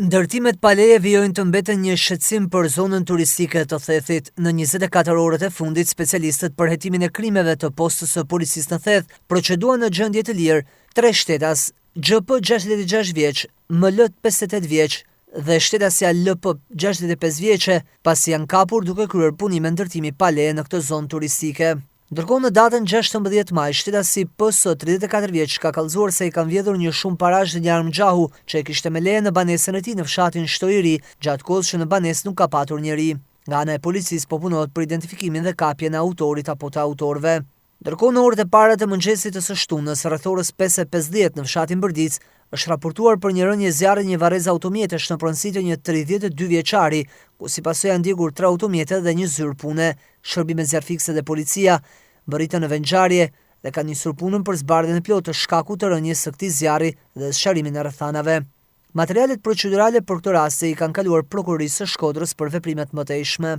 Ndërtimet paleje vijojnë të mbeten një shqetësim për zonën turistike të Thethit. Në 24 orët e fundit, specialistët për hetimin e krimeve të postës së policisë në Theth proceduan në gjendje të lirë 3 shtetas, XP 66 vjeç, ML 58 vjeç dhe shtetësja LP 65 vjeçe, pasi janë kapur duke kryer punime ndërtimi paleje në këtë zonë turistike. Ndërkohë në datën 16 maj, shtetësi PS 34 vjeç ka kallëzuar se i kanë vjedhur një shumë parash dhe një armë gjahu që e kishte me leje në banesën e tij në fshatin Shtojëri, gjatë kohës që në banesë nuk ka patur njeri. Nga ana e policisë po punohet për identifikimin dhe kapjen e autorit apo të autorëve. Ndërkohë në orët e para të mëngjesit të së shtunës, rreth orës 5:50 në fshatin Bërdic, është raportuar për një rënje zjarri një varrez automjetesh në pronësi të një 32 vjeçari, ku si pasojë janë ndjekur 3 automjete dhe një zyrë pune. Shërbimet zjarrfikse dhe policia bëritën në vendngjarje dhe kanë nisur punën për zbardhjen e plotë të shkakut të rënjes së këtij zjarri dhe sqarimin e rrethanave. Materialet procedurale për këtë rast i kanë kaluar prokurorisë së Shkodrës për veprimet mëtejshme.